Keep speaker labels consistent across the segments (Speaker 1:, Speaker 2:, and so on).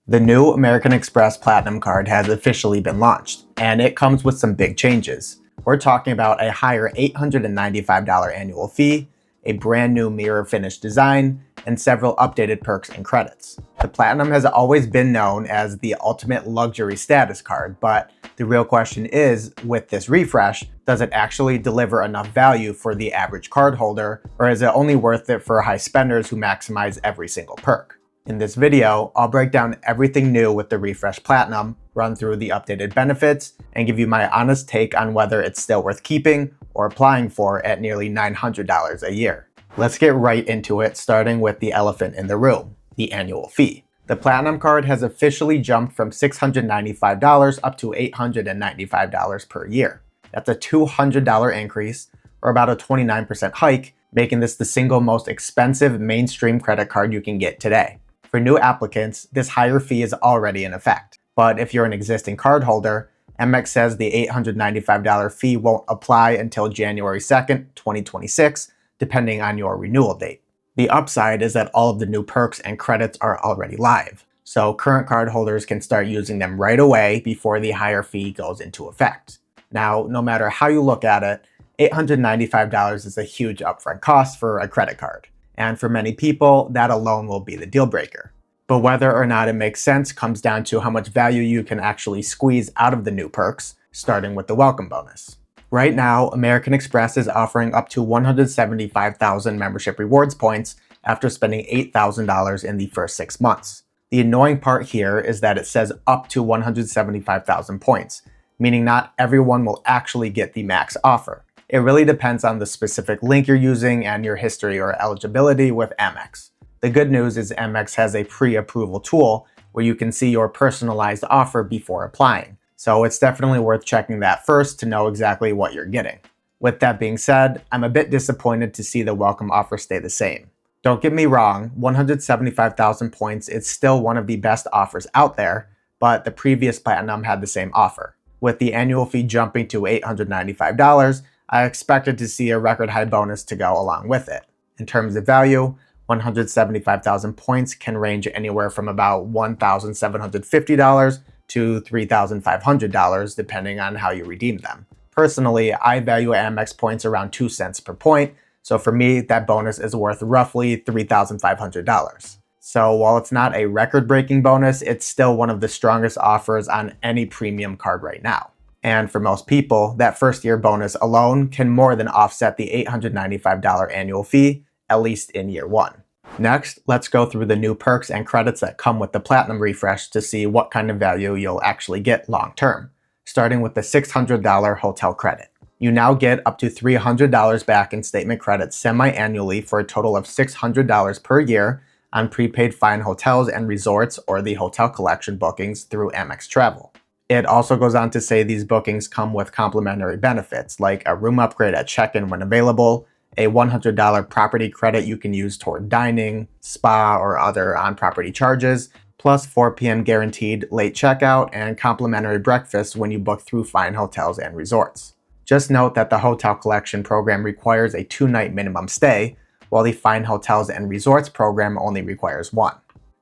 Speaker 1: The new American Express Platinum card has officially been launched, and it comes with some big changes. We're talking about a higher $895 annual fee, a brand new mirror finish design, and several updated perks and credits. The Platinum has always been known as the ultimate luxury status card, but the real question is, with this refresh, does it actually deliver enough value for the average cardholder, or is it only worth it for high spenders who maximize every single perk? In this video, I'll break down everything new with the Refresh Platinum, run through the updated benefits, and give you my honest take on whether it's still worth keeping or applying for at nearly $900 a year. Let's get right into it, starting with the elephant in the room, the annual fee. The Platinum card has officially jumped from $695 up to $895 per year. That's a $200 increase, or about a 29% hike, making this the single most expensive mainstream credit card you can get today. For new applicants, this higher fee is already in effect. But if you're an existing cardholder, Amex says the $895 fee won't apply until January 2nd, 2026, depending on your renewal date. The upside is that all of the new perks and credits are already live, so current cardholders can start using them right away before the higher fee goes into effect. Now, no matter how you look at it, $895 is a huge upfront cost for a credit card. And for many people, that alone will be the deal breaker. But whether or not it makes sense comes down to how much value you can actually squeeze out of the new perks, starting with the welcome bonus. Right now, American Express is offering up to 175,000 membership rewards points after spending $8,000 in the first 6 months. The annoying part here is that it says up to 175,000 points, meaning not everyone will actually get the max offer. It really depends on the specific link you're using and your history or eligibility with Amex. The good news is Amex has a pre-approval tool where you can see your personalized offer before applying. So it's definitely worth checking that first to know exactly what you're getting. With that being said, I'm a bit disappointed to see the welcome offer stay the same. Don't get me wrong, 175,000 points is still one of the best offers out there, but the previous Platinum had the same offer. With the annual fee jumping to $895, I expected to see a record high bonus to go along with it. In terms of value, 175,000 points can range anywhere from about $1,750 to $3,500 depending on how you redeem them. Personally, I value Amex points around 2 cents per point, so for me, that bonus is worth roughly $3,500. So while it's not a record-breaking bonus, it's still one of the strongest offers on any premium card right now. And for most people, that first-year bonus alone can more than offset the $895 annual fee, at least in year one. Next, let's go through the new perks and credits that come with the Platinum refresh to see what kind of value you'll actually get long-term, starting with the $600 hotel credit. You now get up to $300 back in statement credits semi-annually for a total of $600 per year on prepaid fine hotels and resorts or the hotel collection bookings through Amex Travel. It also goes on to say these bookings come with complimentary benefits like a room upgrade at check-in when available, a $100 property credit you can use toward dining, spa, or other on-property charges, plus 4 p.m. guaranteed late checkout and complimentary breakfast when you book through fine hotels and resorts. Just note that the hotel collection program requires a 2-night minimum stay, while the fine hotels and resorts program only requires 1.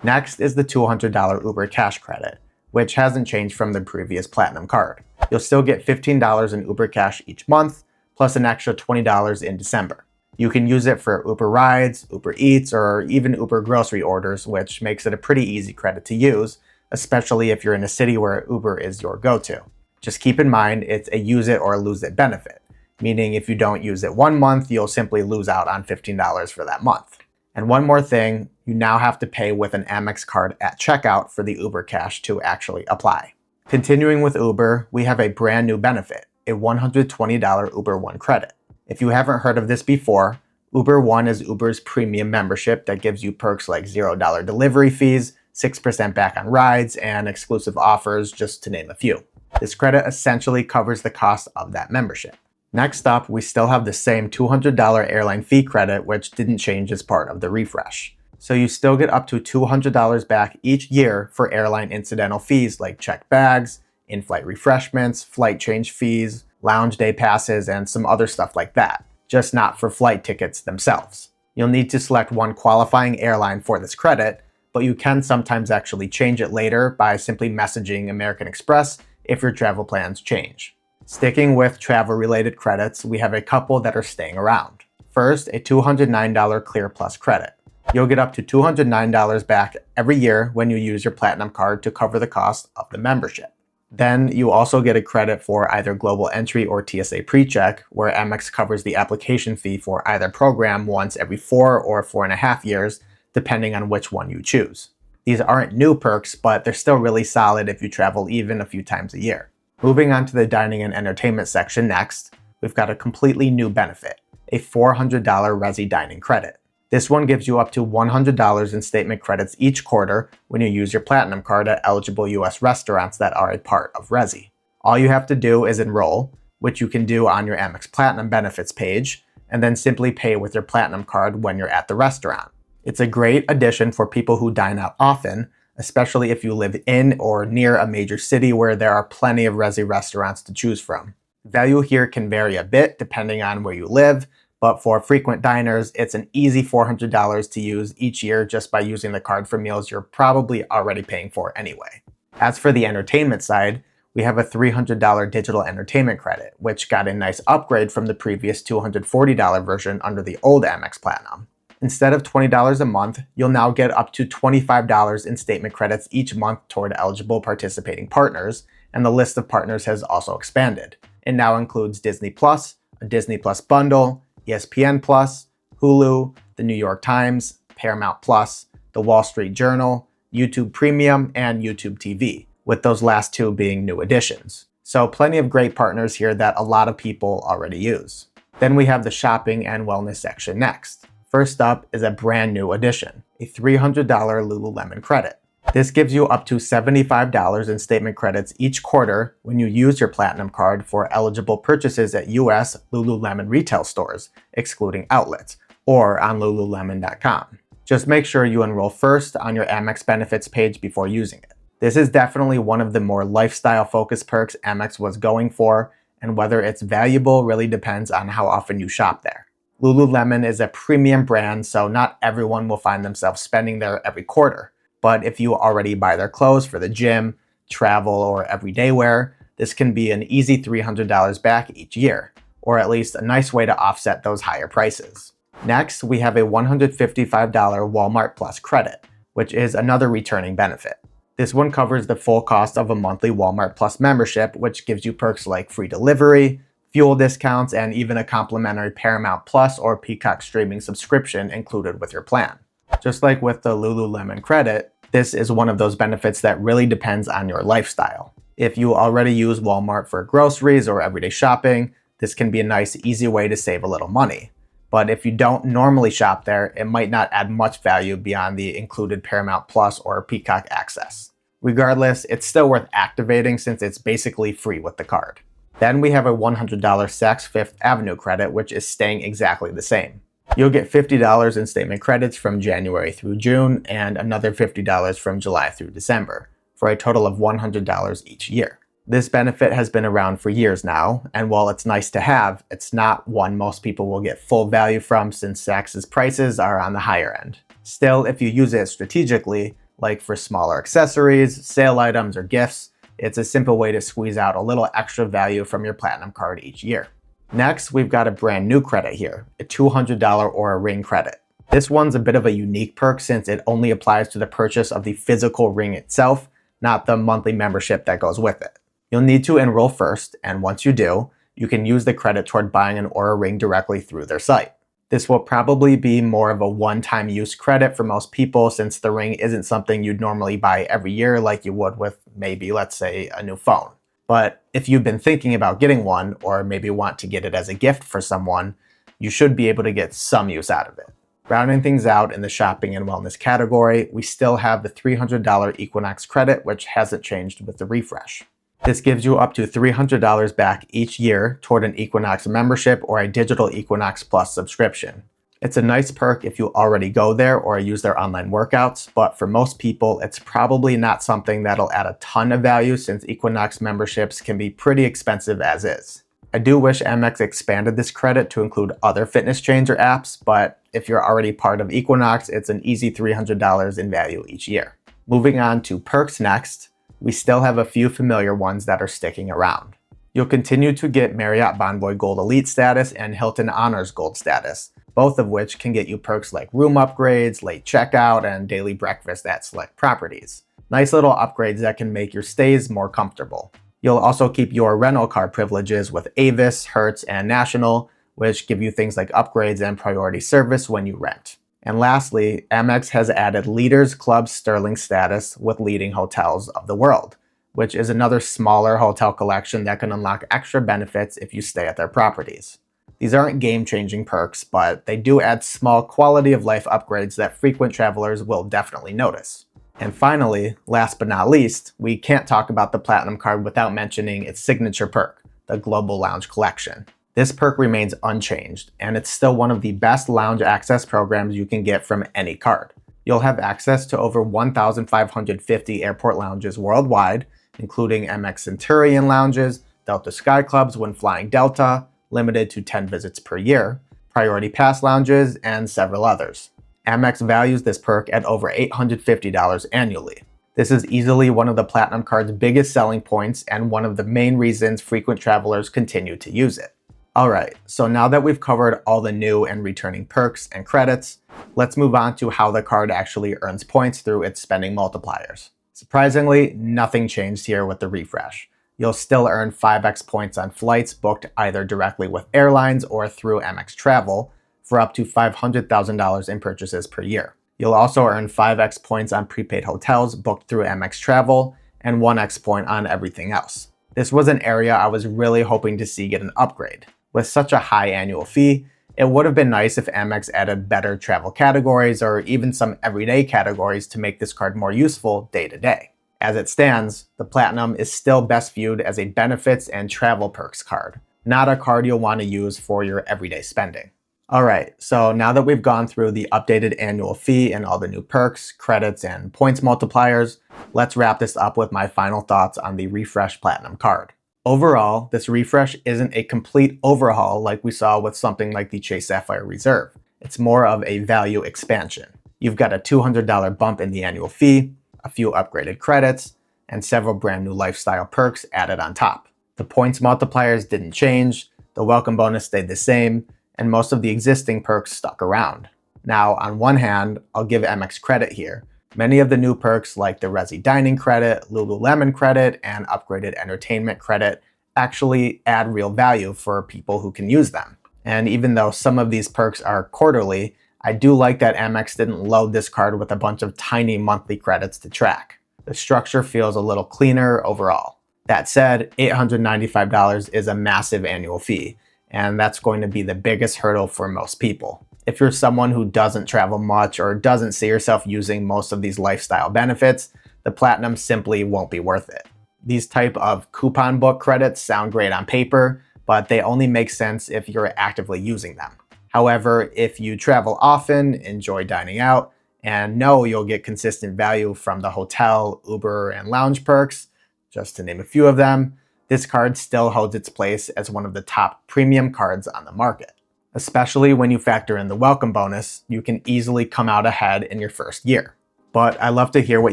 Speaker 1: Next is the $200 Uber cash credit, which hasn't changed from the previous Platinum card. You'll still get $15 in Uber cash each month, plus an extra $20 in December. You can use it for Uber rides, Uber Eats, or even Uber grocery orders, which makes it a pretty easy credit to use, especially if you're in a city where Uber is your go-to. Just keep in mind it's a use it or lose it benefit, meaning if you don't use it one month, you'll simply lose out on $15 for that month. And one more thing, you now have to pay with an Amex card at checkout for the Uber cash to actually apply. Continuing with Uber, we have a brand new benefit, a $120 Uber One credit. If you haven't heard of this before, Uber One is Uber's premium membership that gives you perks like $0 delivery fees, 6% back on rides, and exclusive offers, just to name a few. This credit essentially covers the cost of that membership. Next up, we still have the same $200 airline fee credit, which didn't change as part of the refresh. So you still get up to $200 back each year for airline incidental fees like checked bags, in-flight refreshments, flight change fees, lounge day passes, and some other stuff like that, just not for flight tickets themselves. You'll need to select one qualifying airline for this credit, but you can sometimes actually change it later by simply messaging American Express if your travel plans change. Sticking with travel-related credits, we have a couple that are staying around. First, a $209 Clear Plus credit. You'll get up to $209 back every year when you use your Platinum card to cover the cost of the membership. Then you also get a credit for either Global Entry or TSA PreCheck, where Amex covers the application fee for either program once every 4 or 4.5 years, depending on which one you choose. These aren't new perks, but they're still really solid if you travel even a few times a year. Moving on to the dining and entertainment section next, we've got a completely new benefit, a $400 Resy dining credit. This one gives you up to $100 in statement credits each quarter when you use your Platinum card at eligible US restaurants that are a part of Resy. All you have to do is enroll, which you can do on your Amex Platinum benefits page, and then simply pay with your Platinum card when you're at the restaurant. It's a great addition for people who dine out often, especially if you live in or near a major city where there are plenty of Resy restaurants to choose from. Value here can vary a bit depending on where you live, but for frequent diners, it's an easy $400 to use each year just by using the card for meals you're probably already paying for anyway. As for the entertainment side, we have a $300 digital entertainment credit, which got a nice upgrade from the previous $240 version under the old Amex Platinum. Instead of $20 a month, you'll now get up to $25 in statement credits each month toward eligible participating partners, and the list of partners has also expanded. It now includes Disney Plus, a Disney Plus bundle, ESPN Plus, Hulu, the New York Times, Paramount Plus, the Wall Street Journal, YouTube Premium, and YouTube TV, with those last two being new additions. So plenty of great partners here that a lot of people already use. Then we have the shopping and wellness section next. First up is a brand new addition, a $300 Lululemon credit. This gives you up to $75 in statement credits each quarter when you use your Platinum card for eligible purchases at US Lululemon retail stores, excluding outlets, or on lululemon.com. Just make sure you enroll first on your Amex benefits page before using it. This is definitely one of the more lifestyle-focused perks Amex was going for, and whether it's valuable really depends on how often you shop there. Lululemon is a premium brand, so not everyone will find themselves spending there every quarter. But if you already buy their clothes for the gym, travel, or everyday wear, this can be an easy $300 back each year, or at least a nice way to offset those higher prices. Next, we have a $155 Walmart Plus credit, which is another returning benefit. This one covers the full cost of a monthly Walmart Plus membership, which gives you perks like free delivery, fuel discounts, and even a complimentary Paramount Plus or Peacock streaming subscription included with your plan. Just like with the Lululemon credit, this is one of those benefits that really depends on your lifestyle. If you already use Walmart for groceries or everyday shopping, this can be a nice, easy way to save a little money. But if you don't normally shop there, it might not add much value beyond the included Paramount Plus or Peacock access. Regardless, it's still worth activating since it's basically free with the card. Then we have a $100 Saks Fifth Avenue credit, which is staying exactly the same. You'll get $50 in statement credits from January through June and another $50 from July through December, for a total of $100 each year. This benefit has been around for years now, and while it's nice to have, it's not one most people will get full value from since Saks's prices are on the higher end. Still, if you use it strategically, like for smaller accessories, sale items, or gifts, it's a simple way to squeeze out a little extra value from your Platinum card each year. Next, we've got a brand new credit here, a $200 Oura Ring credit. This one's a bit of a unique perk since it only applies to the purchase of the physical ring itself, not the monthly membership that goes with it. You'll need to enroll first, and once you do, you can use the credit toward buying an Oura Ring directly through their site. This will probably be more of a one-time use credit for most people since the ring isn't something you'd normally buy every year like you would with maybe, let's say, a new phone. But if you've been thinking about getting one, or maybe want to get it as a gift for someone, you should be able to get some use out of it. Rounding things out in the shopping and wellness category, we still have the $300 Equinox credit, which hasn't changed with the refresh. This gives you up to $300 back each year toward an Equinox membership or a digital Equinox Plus subscription. It's a nice perk if you already go there or use their online workouts, but for most people, it's probably not something that'll add a ton of value since Equinox memberships can be pretty expensive as is. I do wish Amex expanded this credit to include other fitness chains or apps, but if you're already part of Equinox, it's an easy $300 in value each year. Moving on to perks next, we still have a few familiar ones that are sticking around. You'll continue to get Marriott Bonvoy Gold Elite status and Hilton Honors Gold status, both of which can get you perks like room upgrades, late checkout, and daily breakfast at select properties. Nice little upgrades that can make your stays more comfortable. You'll also keep your rental car privileges with Avis, Hertz, and National, which give you things like upgrades and priority service when you rent. And lastly, Amex has added Leaders Club Sterling status with leading hotels of the world, which is another smaller hotel collection that can unlock extra benefits if you stay at their properties. These aren't game-changing perks, but they do add small quality of life upgrades that frequent travelers will definitely notice. And finally, last but not least, we can't talk about the Platinum card without mentioning its signature perk, the Global Lounge Collection. This perk remains unchanged, and it's still one of the best lounge access programs you can get from any card. You'll have access to over 1,550 airport lounges worldwide, including Amex Centurion lounges, Delta Sky Clubs when flying Delta, limited to 10 visits per year, Priority Pass lounges, and several others. Amex values this perk at over $850 annually. This is easily one of the Platinum card's biggest selling points and one of the main reasons frequent travelers continue to use it. Alright, so now that we've covered all the new and returning perks and credits, let's move on to how the card actually earns points through its spending multipliers. Surprisingly, nothing changed here with the refresh. You'll still earn 5x points on flights booked either directly with airlines or through Amex Travel for up to $500,000 in purchases per year. You'll also earn 5x points on prepaid hotels booked through Amex Travel and 1x point on everything else. This was an area I was really hoping to see get an upgrade. With such a high annual fee, it would have been nice if Amex added better travel categories or even some everyday categories to make this card more useful day to day. As it stands, the Platinum is still best viewed as a benefits and travel perks card, not a card you'll want to use for your everyday spending. Alright, so now that we've gone through the updated annual fee and all the new perks, credits, and points multipliers, let's wrap this up with my final thoughts on the refreshed Platinum card. Overall, this refresh isn't a complete overhaul like we saw with something like the Chase Sapphire Reserve. It's more of a value expansion. You've got a $200 bump in the annual fee, a few upgraded credits, and several brand new lifestyle perks added on top. The points multipliers didn't change, the welcome bonus stayed the same, and most of the existing perks stuck around. Now, on one hand, I'll give Amex credit here. Many of the new perks like the Resy dining credit, Lululemon credit, and upgraded entertainment credit actually add real value for people who can use them. And even though some of these perks are quarterly, I do like that Amex didn't load this card with a bunch of tiny monthly credits to track. The structure feels a little cleaner overall. That said, $895 is a massive annual fee, and that's going to be the biggest hurdle for most people. If you're someone who doesn't travel much or doesn't see yourself using most of these lifestyle benefits, the Platinum simply won't be worth it. These type of coupon book credits sound great on paper, but they only make sense if you're actively using them. However, if you travel often, enjoy dining out, and know you'll get consistent value from the hotel, Uber, and lounge perks, just to name a few of them, this card still holds its place as one of the top premium cards on the market. Especially when you factor in the welcome bonus, you can easily come out ahead in your first year. But I'd love to hear what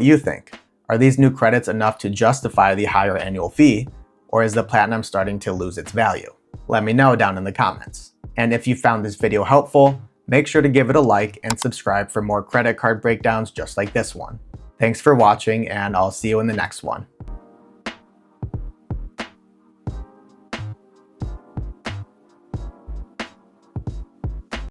Speaker 1: you think. Are these new credits enough to justify the higher annual fee, or is the Platinum starting to lose its value? Let me know down in the comments. And if you found this video helpful, make sure to give it a like and subscribe for more credit card breakdowns just like this one. Thanks for watching, and I'll see you in the next one.